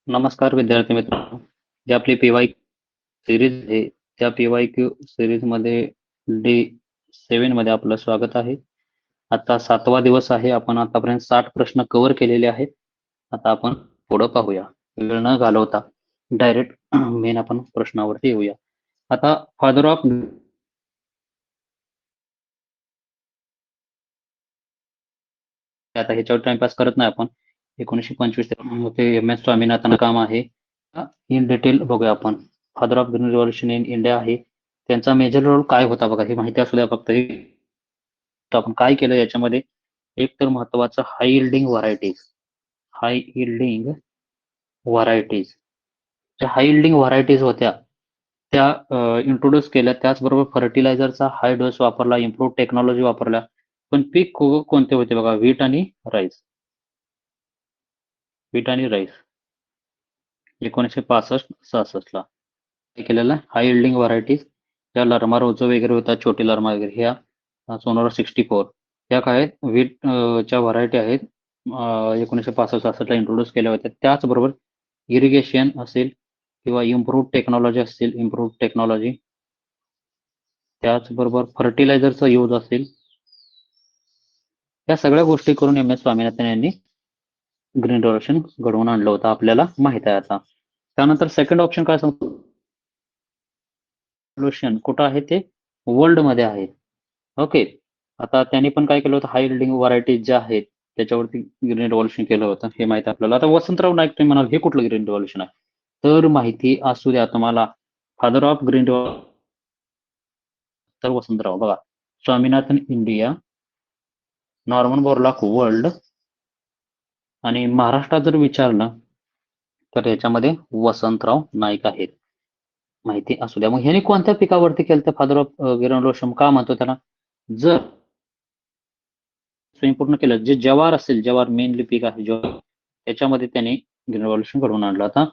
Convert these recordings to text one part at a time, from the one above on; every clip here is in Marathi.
नमस्कार विद्यार्थी मित्रांनो. जी आपली पी-वाय सिरीज आहे, त्या पी-वाय-क्यू सीरीजमध्ये डे 7 मध्ये आपलं स्वागत आहे. आता 7वा दिवस आहे. आपण आतापर्यंत 60 प्रश्न कव्हर केलेले आहेत. आता आपण पुढं पाहूया. वेळ न घालवता डायरेक्ट मेन आपण प्रश्नावरती येऊया. आता फादर ऑफ आता ह्याच्यावर टाइमपास करत नाही आपण. 1925 ते एम.एस. स्वामीनाथन काम आहे. इन डिटेल बघूया आपण. Father of green revolution in India आहे. त्यांचा मेजर रोल काय होता बघा, ही माहिती असू द्या फक्त. तर आपण काय केलं याच्यामध्ये, एक तर महत्वाचं हाय यील्डिंग व्हरायटीज. हाय यील्डिंग व्हरायटीज ज्या हाय यील्डिंग व्हरायटीज होत्या त्या इंट्रोड्यूस केल्या. त्याचबरोबर फर्टिलायझरचा हाय डोस वापरला, इम्प्रूव्ह टेक्नॉलॉजी वापरल्या. पण पीक कोणते होते बघा, व्हीट आणि राईस. व्हीट आणि राईस 1965-66 ला हे केलेलं. हाय यील्डिंग व्हरायटीज त्या लर्मा रोझो वगैरे होतात, छोटी लर्मा वगैरे, ह्या सोनोरा 64 ह्या काय व्हीट च्या व्हरायटी आहेत. 1965-66 ला इंट्रोड्यूस केल्या होत्या. त्याचबरोबर इरिगेशन असेल किंवा इम्प्रूव्ह टेक्नॉलॉजी असेल, इम्प्रूव्ह टेक्नॉलॉजी, त्याचबरोबर फर्टिलायझरचा यूज असेल, या सगळ्या गोष्टी करून एम.एस. स्वामीनाथन यांनी ग्रीन रिव्होल्यूशन घडवून आणलं होतं, आपल्याला माहित आहे आता. त्यानंतर सेकंड ऑप्शन काय सांगतो, रिव्होल्यूशन कुठं आहे ते वर्ल्ड मध्ये आहे. ओके. आता त्यांनी पण काय केलं होतं, हाय यील्डिंग व्हरायटीज ज्या आहेत त्याच्यावरती ग्रीन रिव्होल्यूशन केलं होतं, हे माहिती आपल्याला. आता वसंतराव नाईक तुम्ही म्हणाल हे कुठलं ग्रीन रिव्होल्यूशन आहे, तर माहिती असू द्या तुम्हाला. फादर ऑफ ग्रीन रिव्होल्यूशन तर वसंतराव बघा. Swaminathan India, Norman Borlaug world, आणि महाराष्ट्रात जर विचारलं तर याच्यामध्ये वसंतराव नाईक आहेत. माहिती असू द्या. मग ह्याने कोणत्या पिकावरती केलं, फादर ऑफ ग्रीन रिव्होल्यूशन का म्हणतो त्याला, जर पूर्ण केलं, जे जवार असेल, जवार मेनली पीक आहे ज्वार, त्याच्यामध्ये त्यांनी ग्रीन रिव्होल्यूशन घडवून आणलं. आता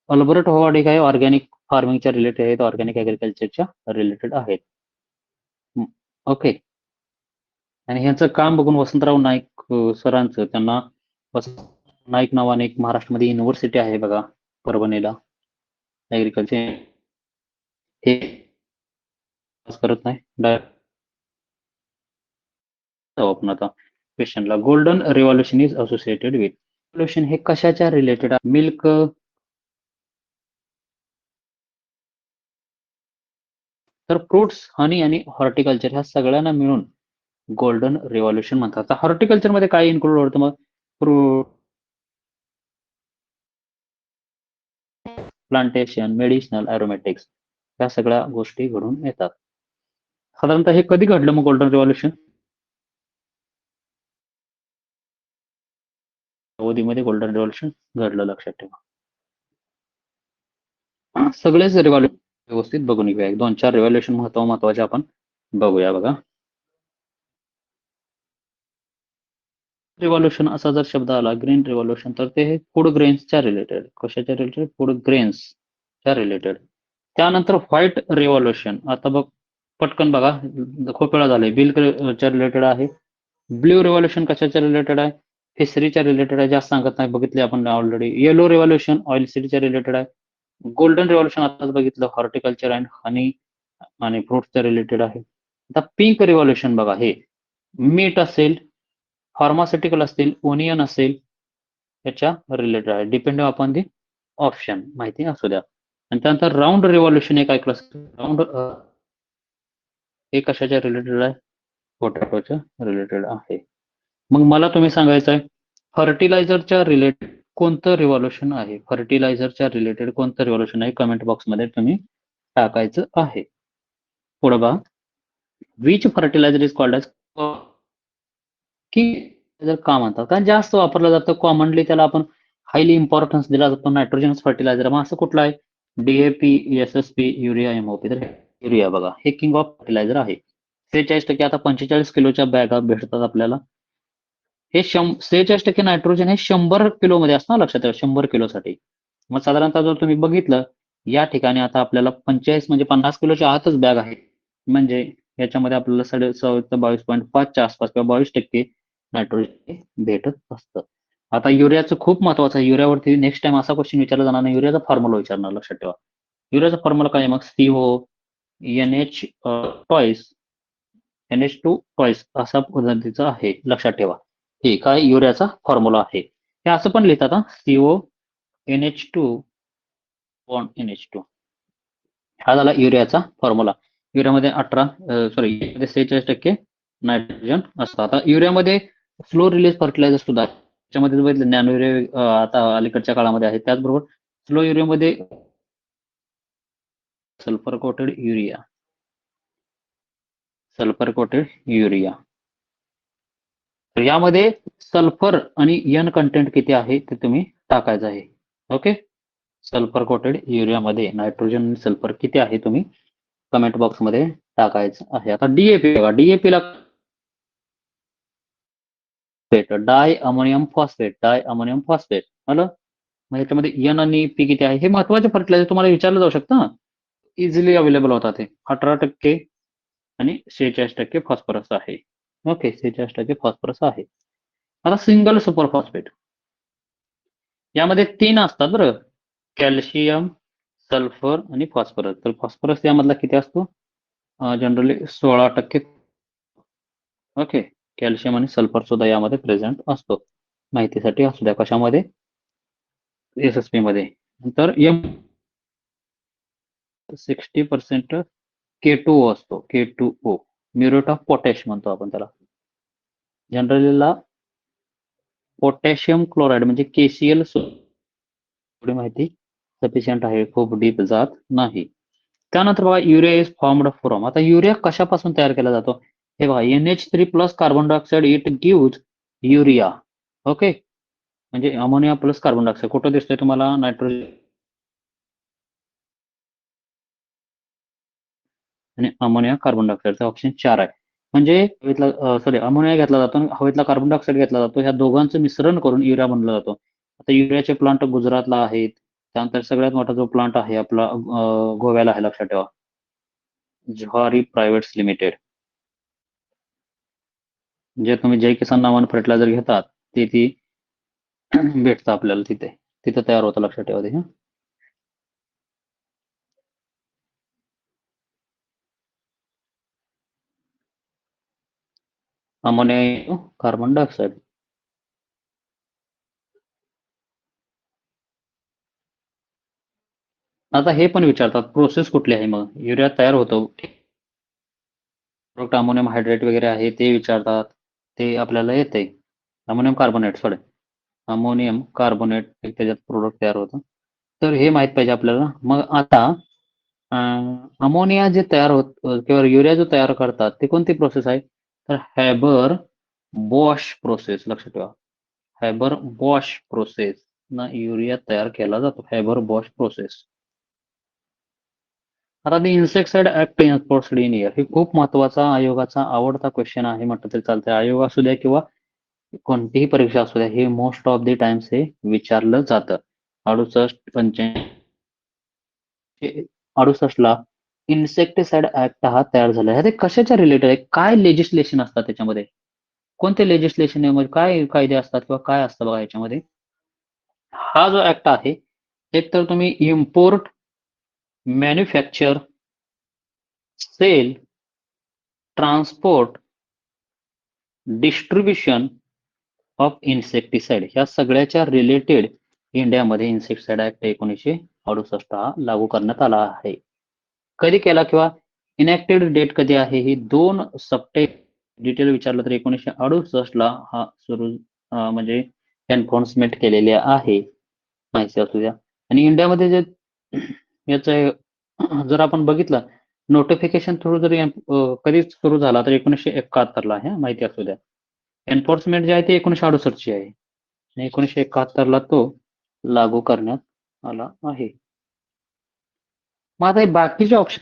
अल्बर्ट हॉवर्ड काय ऑर्गॅनिक फार्मिंगच्या रिलेटेड आहेत, ऑर्गॅनिक ऍग्रिकल्चरच्या रिलेटेड आहेत. ओके. आणि ह्यांचं काम बघून वसंतराव नाईक सरांचं, त्यांना वसंत नाईक नावाने एक महाराष्ट्रामध्ये युनिव्हर्सिटी आहे बघा, परभणीला, ऍग्रिकल्चर. हे करत नाही डायरेक्ट आपण आता क्वेश्चनला. Golden revolution is associated with, revolution हे कशाच्या रिलेटेड, मिल्क, तर फ्रुट्स, हनी आणि हॉर्टिकल्चर ह्या सगळ्यांना मिळून गोल्डन रिव्होल्यूशन म्हणतात. आता हॉर्टिकल्चर मध्ये काय इन्क्लूड होतं मग, फ्रूट, प्लांटेशन, मेडिसिनल, अरोमॅटिक्स, या सगळ्या गोष्टी घडून येतात. साधारणतः हे कधी घडलं मग गोल्डन रिव्होल्यूशन, अवधीमध्ये गोल्डन रिव्होल्यूशन घडलं, लक्षात ठेवा. सगळेच रिव्होल्यूशन व्यवस्थित बघून घेऊया. 2-4 रिव्होल्यूशन महत्वाचे आपण बघूया बघा. रिव्होल्यूशन असा जर शब्द आला, ग्रीन रिव्होल्यूशन, तर ते फूड ग्रेन्सच्या रिलेटेड. कशाच्या रिलेटेड, फूड ग्रेन्सच्या रिलेटेड. त्यानंतर व्हाईट रिव्होल्यूशन, आता बघ पटकन बघा, खूप वेळा झाले, बिलच्या रिलेटेड आहे. ब्ल्यू रिव्होल्यूशन कशाच्या रिलेटेड आहे, फिशरीच्या रिलेटेड आहे, जास्त सांगत नाही, बघितले आपण ऑलरेडी. येलो रिव्होल्यूशन ऑइल सीडच्या रिलेटेड आहे. गोल्डन रिव्होल्यूशन आताच बघितलं, हॉर्टिकल्चर अँड हनी आणि फ्रुट्सच्या रिलेटेड आहे. आता पिंक रिव्होल्यूशन बघा, हे मीट असेल, फार्मास्युटिकल असतील, ओनियन असेल, याच्या रिलेटेड आहे. डिपेंड अपॉन दी ऑप्शन, माहिती असू द्या. आणि त्यानंतर राऊंड रिव्होल्यूशन एक ऐकलं, राऊंड हे कशाच्या रिलेटेड आहे, पोटॅटोच्या रिलेटेड आहे. मग मला तुम्ही सांगायचं आहे, फर्टिलायझरच्या रिलेटेड कोणतं रिव्होल्यूशन आहे, फर्टिलायझरच्या रिलेटेड कोणतं रिव्होल्यूशन आहे, कमेंट बॉक्समध्ये तुम्ही टाकायचं आहे. पुढे बघा, which fertiliser is called as, की जर का म्हणतात, कारण जास्त वापरलं जातं, कॉमनली त्याला आपण हायली इम्पॉर्टन्स दिला जातो, नायट्रोजन फर्टिलायझर. मग असं कुठलं आहे, डीएपी, एसएसपी, युरिया, एमओपी. तर युरिया बघा, हे किंग ऑफ फर्टिलायझर आहे. 46%, आता 45 किलोच्या बॅगा भेटतात आपल्याला. हे 46% नायट्रोजन हे 100 किलो मध्ये असतं, लक्षात ठेवा, 100 किलोसाठी. मग साधारणतः जर तुम्ही बघितलं या ठिकाणी, आता आपल्याला 45 म्हणजे 50 किलोच्या आतच बॅग आहे, म्हणजे याच्यामध्ये आपल्याला 22.5 च्या आसपास किंवा 22% नायट्रोजन भेटत असतं. आता युरियाचं खूप महत्वाचं आहे. युरियावरती नेक्स्ट टाइम असा क्वेश्चन विचारला जाणार नाही. युरियाचा फॉर्म्युला विचारणार, लक्षात ठेवा. युरियाचा फॉर्म्युला काय आहे मग? CO NH toys NH2 toys असा पद्धतीचा आहे, लक्षात ठेवा. हे काय युरियाचा फॉर्म्युला आहे. हे असं पण लिहितात हा, CO NH2 बॉन्ड NH2. हा झाला युरियाचा फॉर्म्युला. युरियामध्ये 46% नायट्रोजन असतं. आता युरियामध्ये स्लो रिलीज फर्टिलायझर सुद्धा आहे. त्याच्यामध्ये बघितलं नॅनो युरिया आता अलीकडच्या काळामध्ये आहे. त्याचबरोबर स्लो युरियामध्ये sulphur coated urea, sulphur coated urea. तर यामध्ये सल्फर आणि N कंटेंट किती आहे ते तुम्ही टाकायचं आहे. ओके. सल्फर कोटेड युरियामध्ये नायट्रोजन आणि सल्फर किती आहे तुम्ही कमेंट बॉक्स मध्ये टाकायचं आहे. आता DAP बघा, DAP ला डाय अमोनियम फॉस्फेट, डाय अमोनियम फॉस्फेट आलं. मग याच्यामध्ये N आणि P किती आहे हे महत्वाचे फर्टिलायझर तुम्हाला विचारलं जाऊ शकतं. इझिली अवेलेबल होतात हे. 18% आणि 46% फॉस्फरस आहे. ओके, 46% फॉस्फरस आहे. आता सिंगल सुपर फॉस्फेट यामध्ये 3 असतात बरं, कॅल्शियम, सल्फर आणि फॉस्फरस. तर फॉस्फरस यामधला किती असतो? जनरली 16%. ओके. कॅल्शियम आणि सल्फर सुद्धा यामध्ये प्रेझेंट असतो. माहितीसाठी असू द्या कशामध्ये, SSP मध्ये. नंतर 60% K2O असतो, K2O, म्युरेट ऑफ पोटॅश म्हणतो आपण त्याला. जनरलीला पोटॅशियम क्लोराईड म्हणजे KCl थोडी माहिती सफिशियंट आहे, खूप डीप जात नाही. त्यानंतर बघा, युरिया इज फॉर्मड फ्रॉम. आता युरिया कशापासून तयार केला जातो? हे बघा, NH3 plus carbon dioxide it gives urea. Okay, म्हणजे अमोनिया प्लस कार्बन डायऑक्साइड. कुठं दिसतंय तुम्हाला? नायट्रोजन आणि अमोनिया कार्बन डायऑक्साइडचा ऑप्शन 4 आहे. म्हणजे हवेतला अमोनिया घेतला जातो आणि हवेतला कार्बन डायऑक्साइड घेतला जातो. ह्या दोघांचं मिश्रण करून युरिया बनला जातो. आता युरियाचे प्लांट गुजरातला आहेत. त्यानंतर सगळ्यात मोठा जो प्लांट आहे आपला गोव्याला आहे, लक्षात ठेवा, ज्वारी प्रायव्हेट लिमिटेड. जे तुम्ही जय किसान नावानं फर्टिलायझर घेतात ते ती भेटतं आपल्याला तिथे, तिथं तयार होतं, लक्षात ठेवा ते. Ammonia carbon dioxide. आता हे पण विचारतात प्रोसेस कुठली आहे मग युरिया तयार होतो, प्रोडक्ट अमोनियम हायड्रेट वगैरे आहे ते विचारतात. ते आपल्याला येते ammonium carbonate, sorry ammonium carbonate त्याच्यात प्रोडक्ट तयार होतं. तर हे माहित पाहिजे आपल्याला. मग आता अमोनिया जे तयार होत किंवा युरिया जो तयार करतात ते कोणती प्रोसेस आहे? तर हॅबर बॉश प्रोसेस, लक्षात ठेवा. हॅबर बॉश प्रोसेस ना युरिया तयार केला जातो, हॅबर बॉश प्रोसेस. आता ते insecticide act enforced in year, हे खूप महत्वाचा आयोगाचा आवडता क्वेश्चन आहे म्हटलं तरी चालतंय. आयोग असू द्या किंवा कोणतीही परीक्षा असू द्या, हे मोस्ट ऑफ द टाइम्स हे विचारलं जातं. 68 ला इन्सेक्टिसाइड ऍक्ट हा तयार झाला आहे. ते कशाच्या रिलेटेड आहे? काय लेजिस्लेशन असतात त्याच्यामध्ये? कोणते लेजिस्लेशन म्हणजे काय कायदे असतात किंवा काय असतं बघा याच्यामध्ये? हा जो ऍक्ट आहे, एक तर तुम्ही import, manufacture, sale, transport, distribution of insecticide ह्या सगळ्याच्या रिलेटेड इंडियामध्ये इन्सेक्टिसाइड ऍक्ट 1968 हा लागू करण्यात आला आहे. कधी केला किंवा इनॅक्टेड डेट कधी आहे? ही 2 सप्टेंबर, डिटेल विचारलं तर 1968 ला हा सुरू म्हणजे एन्फोर्समेंट केलेले आहे, माहिती असू द्या. आणि इंडियामध्ये जे याचं जर आपण बघितलं, नोटिफिकेशन थ्रू जरी कधी सुरू झाला तर 1971 ला आहे, माहिती असू द्या. एन्फोर्समेंट जे आहे ते 1968 ची आहे आणि 1971 ला तो लागू करण्यात आला आहे. मग आता हे बाकीचे ऑप्शन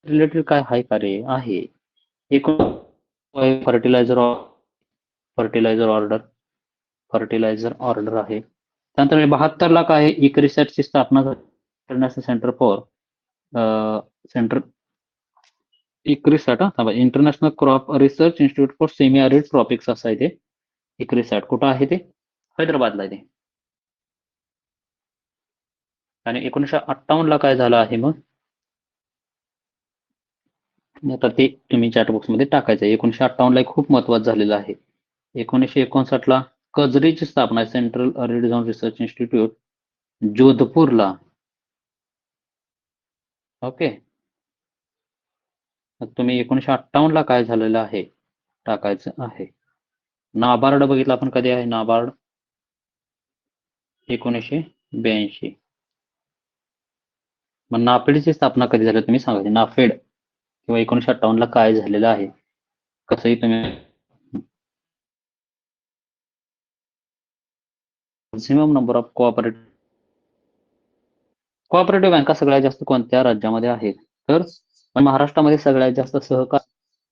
रिलेटेड काय आहे का रे? आहे. एकूण fertiliser fertiliser order, fertiliser order आहे. त्यानंतर 72 ला काय आहे? इक्रिसॅटची स्थापना international centre for centre ICRISAT, international crop research institute for semi arid tropics असं आहे ते. इक्रिसॅट कुठं आहे ते? हैदराबादला आहे ते. आणि 1958ला काय झालं आहे मग, आता ते तुम्ही चॅट बॉक्समध्ये टाकायचं आहे. 1958ला खूप महत्वाचं झालेलं आहे. 1959ला कजरीची स्थापना आहे, central arid zone research institute जोधपूरला. ओके. मग तुम्ही 1958ला काय झालेलं आहे टाकायचं आहे. नाबार्ड बघितलं आपण कधी आहे नाबार्ड, 1982. मग नाफेडची स्थापना कधी झाली तुम्ही सांगायची, नाफेड किंवा 1958ला काय झालेलं आहे, कसंही तुम्ही. मॅक्सिमम नंबर ऑफ कोऑपरेटिव्ह बँका सगळ्यात जास्त कोणत्या राज्यामध्ये आहेत, तर महाराष्ट्रामध्ये सगळ्यात जास्त सहकार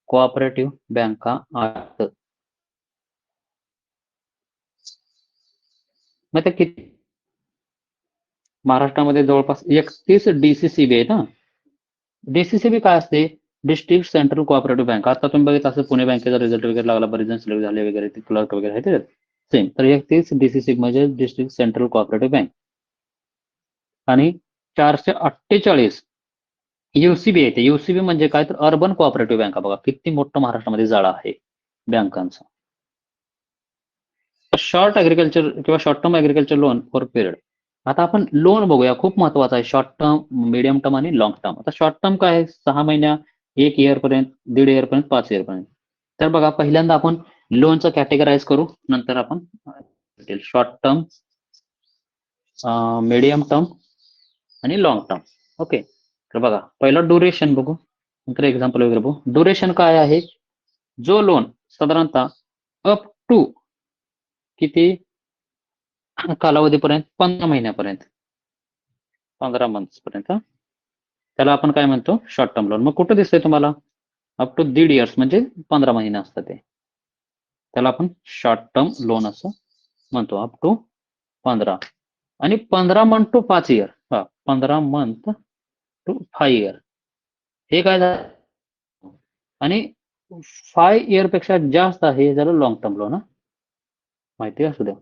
कोऑपरेटिव्ह बँका आहेत. मग ते किती, महाराष्ट्रामध्ये जवळपास 31 डीसीसीबी आहेत. ना डीसीसीबी काय असते, डिस्ट्रिक्ट सेंट्रल कोऑपरेटिव्ह बँक. आता तुम्ही बघितलं असं पुणे बँकेचा रिझल्ट वगैरे लागला, बरेच जण सिलेक्ट झाले वगैरे, ते क्लर्क वगैरे आहेत सेम. तर 31 डीसीसीबी म्हणजे डिस्ट्रिक्ट सेंट्रल कोऑपरेटिव्ह बँक. आणि 448 युसीबी येते. युसीबी म्हणजे काय, तर अर्बन कोऑपरेटिव्ह बँका. बघा किती मोठं महाराष्ट्रामध्ये जाळं आहे बँकांचं. शॉर्ट ऍग्रिकल्चर किंवा short term agriculture loan for period. आता आपण लोन बघूया, खूप महत्वाचं आहे. शॉर्ट टर्म, मिडियम टर्म आणि लॉंग टर्म. आता शॉर्ट टर्म काय आहे, 6 महिन्या, 1 इयर पर्यंत, 1.5 इयर पर्यंत, 5 इयर पर्यंत. तर बघा पहिल्यांदा आपण लोनचं कॅटेगराईज करू, नंतर आपण शॉर्ट टर्म, मिडियम टर्म आणि लॉंग टर्म. ओके. तर बघा पहिलं ड्युरेशन बघू, नंतर एक्झाम्पल वगैरे बघू. ड्युरेशन काय आहे, जो लोन साधारणतः अप टू किती कालावधीपर्यंत, 15 महिन्यापर्यंत, 15 मंथ्स पर्यंत, त्याला आपण काय म्हणतो, शॉर्ट टर्म लोन. मग कुठं दिसतंय तुम्हाला, अप टू 1.5 इयर्स म्हणजे 15 महिने असतात ते, त्याला आपण शॉर्ट टर्म लोन असं म्हणतो, अप टू 15. आणि 15 month to 5 year, 15 month to 5 year हे काय झालं, आणि 5 इयर पेक्षा जास्त आहे हे झालं लॉंग टर्म लोन. माहिती असू द्या.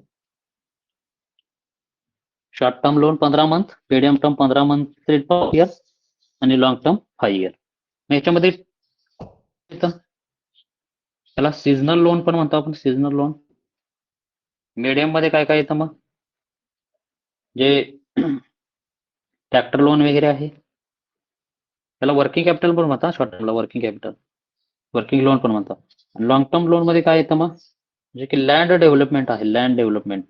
Short term loan 15 month, medium term 15 month ते 5 इयर, आणि लॉंग टर्म 5 इयर. याच्यामध्ये त्याला सीझनल लोन पण म्हणतो आपण, सीझनल लोन. मीडियम मध्ये काय काय येतं मग, जे ट्रॅक्टर लोन वगैरे आहे त्याला वर्किंग कॅपिटल पण म्हणतात. शॉर्ट टर्मला वर्किंग कॅपिटल, वर्किंग लोन पण म्हणतात. लॉंग टर्म लोन मध्ये काय येतं मग, जे की लँड डेव्हलपमेंट आहे, लँड डेव्हलपमेंट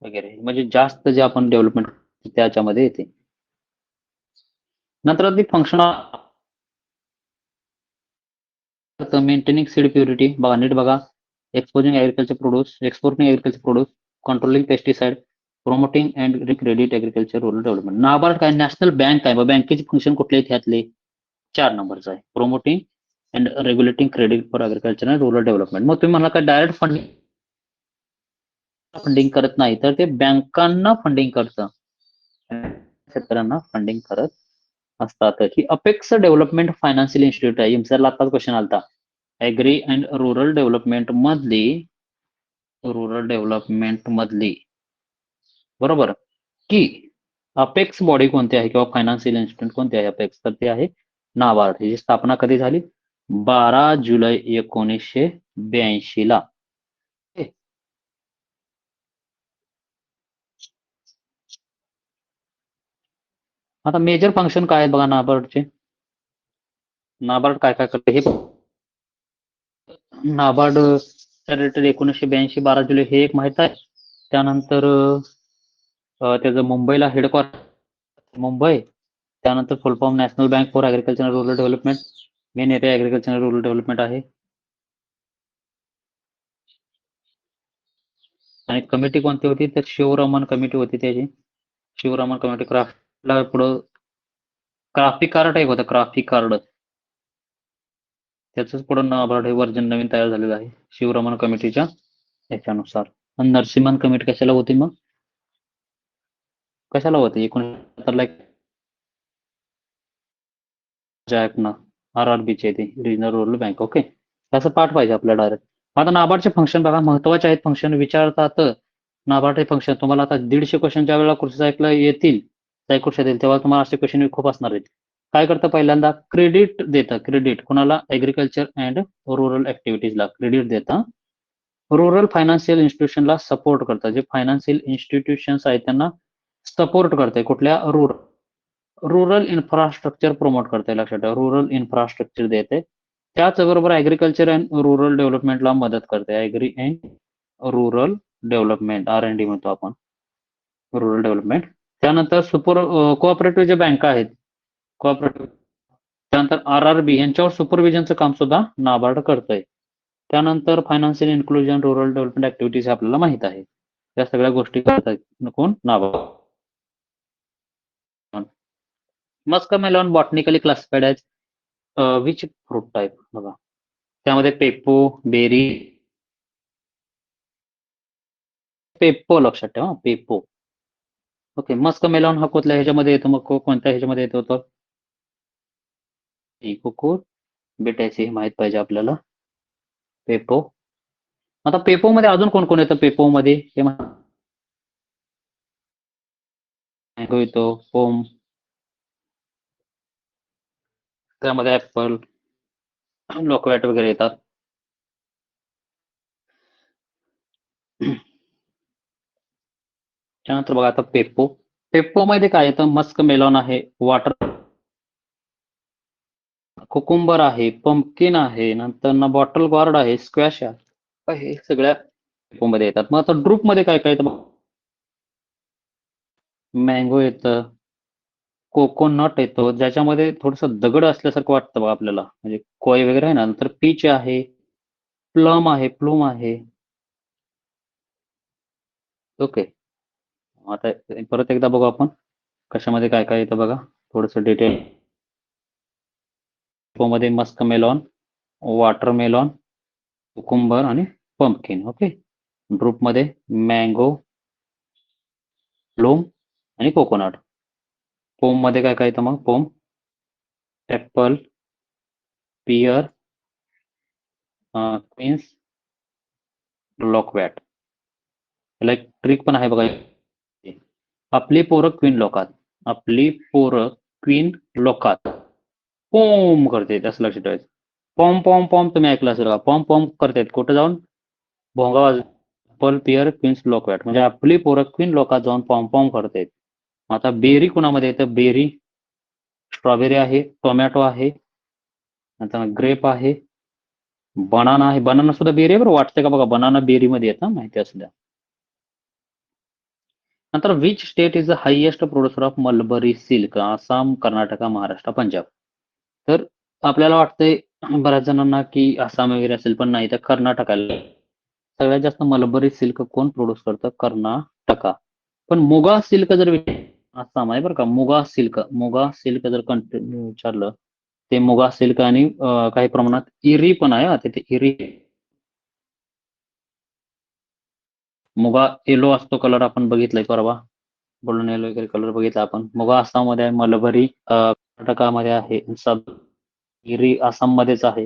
वगैरे, म्हणजे जास्त जे आपण डेव्हलपमेंट त्याच्यामध्ये येते. नंतर ती फंक्शनल, मेंटेनिंग सीड प्युरिटी, बघा नीट बघा. Exposing agriculture produce, exporting agriculture produce, controlling pesticide, promoting and credit agriculture rural development. NABARD काय, नॅशनल बँक आहे. बँकेचे फंक्शन कुठले आहेत ह्यातले, 4 नंबरचं आहे, promoting and regulating credit for agriculture and rural development. मग तुम्ही म्हणला काय डायरेक्ट फंडिंग करत नाही, तर ते बँकांना फंडिंग करतं, शेतकऱ्यांना फंडिंग करत असतात. ही अपेक्स डेव्हलपमेंट फायनान्शियल इन्स्टिट्यूट आहे. इम्सरला आताच क्वेश्चन आलता, ऍग्री अँड रुरल डेव्हलपमेंट मधली, बरोबर, की अपेक्स बॉडी कोणती आहे किंवा फायनान्शियल इन्स्टिट्यूट कोणती आहे अपेक्स, तर ते आहे नाबार्ड. ही स्थापना कधी झाली, 12 जुलै 1982 ला. आता मेजर फंक्शन काय आहे बघा नाबार्डचे. नाबार्ड काय काय करते हे, नाबार्ड रिलेटेड 1982 12 जुलै हे एक माहित आहे. त्यानंतर त्याचं मुंबईला हेडक्वार्टर मुंबई. त्यानंतर फुल form national bank for agriculture and rural development, main area agriculture and rural development आहे. आणि कमिटी कोणती होती, तर शिवरामन कमिटी होती त्याची. शिवरामन कमिटी क्राफ्टला पुढं क्राफ्टिक कार्ड एक होतं, क्राफ्टिक कार्ड, त्याच पुढं नाबार्ड हे वर्जन नवीन तयार झालेलं आहे शिवरामन कमिटीच्या ह्याच्यानुसार. नरसिम्हन कमिटी कशाला होती मग, कशाला होती 1970 आरआरबीचे ते रिजनल रुरल बँक. ओके, त्याचं पाठ पाहिजे आपल्याला डायरेक्ट. आता नाबार्डचे फंक्शन बघा महत्वाचे आहेत, फंक्शन विचारतात. नाबार्ड हे फंक्शन तुम्हाला आता 150 क्वेश्चन ज्या वेळेला कृषी सायकल येतील, सायकल येतील तेव्हा तुम्हाला असे क्वेश्चन खूप असणार आहेत. काय करतं पहिल्यांदा क्रेडिट देतं, क्रेडिट कोणाला ऍग्रिकल्चर अँड रुरल ऍक्टिव्हिटीजला क्रेडिट देतं. रुरल फायनान्शियल इन्स्टिट्यूशनला सपोर्ट करतं. जे फायनान्शियल इन्स्टिट्यूशन्स आहेत त्यांना सपोर्ट करते. कुठल्या रुरल इन्फ्रास्ट्रक्चर प्रमोट करते. लक्षात ठेवा, रुरल इन्फ्रास्ट्रक्चर देते. त्याचबरोबर ऍग्रिकल्चर अँड रुरल डेव्हलपमेंटला मदत करते. Agri and rural development R&D म्हणतो आपण, रुरल डेव्हलपमेंट. त्यानंतर कोऑपरेटिव्ह ज्या बँका आहेत, कोऑपरेटिव्ह, त्यानंतर RRB यांच्यावर सुपरविजनचं काम सुद्धा नाबार्ड करतंय. त्यानंतर financial inclusion, rural development activities आपल्याला माहित आहे. या सगळ्या गोष्टी करतात कोण? NABARD. Muskmelon botanically classified as which fruit type? बघा त्यामध्ये पेपो, बेरी, पेप्पो लक्षात ठेवा, पेपो. ओके, मस्कमेलॉन हा कुठल्या ह्याच्यामध्ये येतो? मग कोणत्या ह्याच्यामध्ये येतो? तो इकोकोर बेटायची हे माहित पाहिजे आपल्याला. पेपो. आता पेपो मध्ये अजून कोण कोण येतं? पेपो मध्ये हे मँगो येतो, पोम, त्यामध्ये ऍपल, लोकवॅट वगैरे येतात. त्यानंतर बघा आता पेपो. पेप्पो मध्ये काय येतं? मस्क मेलॉन आहे, वॉटर कुकुंबर आहे, पंपकिन आहे, नंतर ना बॉटल गॉर्ड आहे, स्क्वॅश आहे, सगळ्या पेप्पो मध्ये येतात. मग आता ड्रूप मध्ये काय काय येतं? मँगो येतं, कोकोनट येतो, ज्याच्यामध्ये थोडस दगड असल्यासारखं वाटतं बघा आपल्याला, म्हणजे कोय वगैरे आहे ना. नंतर पीच आहे, प्लम आहे, प्लूम आहे. ओके, आता परत एकदा बघू आपण कशामध्ये काय काय येतं बघा, थोडस डिटेल. मध्ये मस्क मेलॉन, वॉटरमेलॉन, कुकुंबर आणि पंपकिन. ओके, ड्रूप मध्ये मँगो, प्लूम आणि कोकोनट. पोम मध्ये काय काय येतं मग? पोम, ऍपल, पियर, क्वीन्स, लॉकवॅट. याला एक ट्रिक पण आहे बघा. आपली पोरं क्वीन लोकात, आपली पोरं क्वीन लोकात पोम करते, असं लक्षात ठेवायचं. पॉम पॉम पॉम तुम्ही ऐकलं असेल का? पॉम पॉम करतायत कुठं जाऊन? भोंगा वाज ऍपल, पियर, क्वीन्स, लॉकवॅट. म्हणजे आपली पोरं क्वीन लोकात जाऊन पॉम पॉम करतायत. आता बेरी कुणामध्ये येतं? बेरी, स्ट्रॉबेरी आहे, टोमॅटो आहे, नंतर ग्रेप आहे, बनाना आहे. बनाना सुद्धा बेरी आहे बरं, वाटतंय का बघा? बनाना बेरी मध्ये येतं, माहिती असू द्या. नंतर which state is the highest producer of mulberry silk? Assam, Karnataka, Maharashtra, Punjab. तर आपल्याला वाटतंय बऱ्याच जणांना की आसाम वगैरे असेल, पण नाही, तर कर्नाटकाला सगळ्यात जास्त मलबरी सिल्क कोण प्रोड्यूस करतं? कर्नाटका. पण मुगा सिल्क जर आसाम आहे बरं का. मुगा सिल्क जर कंटिन्यू विचारलं, ते मुगा सिल्क आणि काही प्रमाणात इरी पण आहे. तिथे इरी, मुगा येलो असतो कलर, आपण बघितलाय परवा, गोल्डन येलो वगैरे कलर बघितला आपण. मुगा आसाममध्ये आहे, मलबरी कर्नाटकामध्ये आहे, इरी आसाम मध्येच आहे.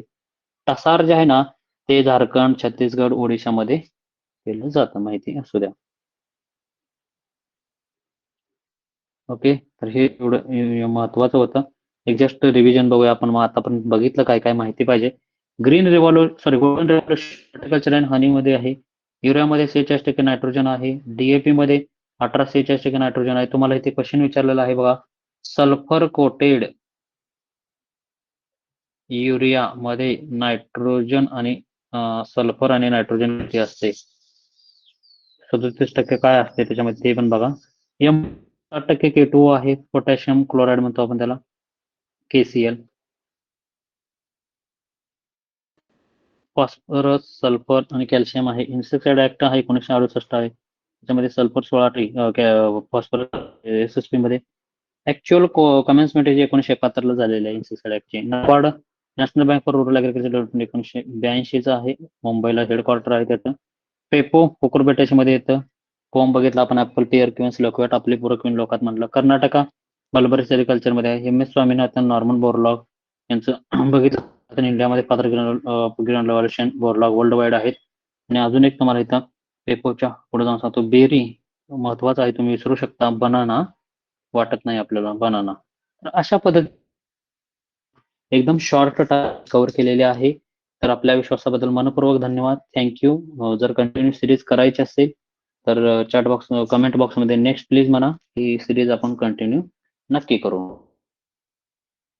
टसार जे आहे ना, ते झारखंड, छत्तीसगड, ओडिशामध्ये केलं जातं, माहिती असू द्या. ओके, तर हे एवढं महत्वाचं होतं. एक जस्ट रिव्हिजन बघूया आपण. मग आतापर्यंत बघितलं काय काय माहिती पाहिजे. गोल्डन रिव्हॉल्युशन हॉर्टिकल्चर अँड हनी मध्ये आहे. युरियामध्ये 46% नायट्रोजन आहे. डीएपी मध्ये 18-46% नायट्रोजन आहे. तुम्हाला इथे क्वेश्चन विचारलेला आहे बघा, सल्फर कोटेड युरिया मध्ये नायट्रोजन आणि सल्फर आणि नायट्रोजन किती असते? 37% काय असते त्याच्यामध्ये ते पण बघा. 7% K2O आहे. पोटॅशियम क्लोराईड म्हणतो आपण त्याला, KCl. फॉस्फरस, सल्फर आणि कॅल्शियम आहे. इन्सेक्टिसाइड ऍक्ट आहे 1968 आहे. त्याच्यामध्ये सल्फर 16, फॉस्फरस SSP मध्ये. ऍक्च्युअल कमेन्समेंट 1971 ला झालेले आहे इन्सेक्टिसाइड ऍक्टचे. NABARD, national bank for rural agriculture development 1982 चा आहे. मुंबईला हेडक्वार्टर आहे त्याचं. पेपो कुकुरबेटेश मध्ये येतं. पोम बघितलं आपण, ऍपल, पियर, क्वीन्स, लॉकवॅट, आपली पूरक क्वीन लोकात म्हटलं. कर्नाटका मलबरी सेरिकल्चर मध्ये आहे. MS स्वामीनाथन, नॉर्मन बोरलॉग यांचं बघितलं, इंडियामध्ये 15 ग्रॅन्युलेशन बोरलॉग वर्ल्ड वाईड आहेत. आणि अजून एक तुम्हाला इथं पेपोच्या पुढे जाऊन सांगतो बेरी महत्वाचा आहे, तुम्ही विसरू शकता. बनाना वाटत नाही आपल्याला बनाना. तर अशा पद्धती एकदम शॉर्ट कव्हर केलेले आहे. तर आपल्या विश्वासाबद्दल मनःपूर्वक धन्यवाद. Thank you. जर कंटिन्यू सिरीज करायची असेल तर चॅट बॉक्स कमेंट बॉक्समध्ये नेक्स्ट प्लीज म्हणा. ही सिरीज आपण कंटिन्यू नक्की करू.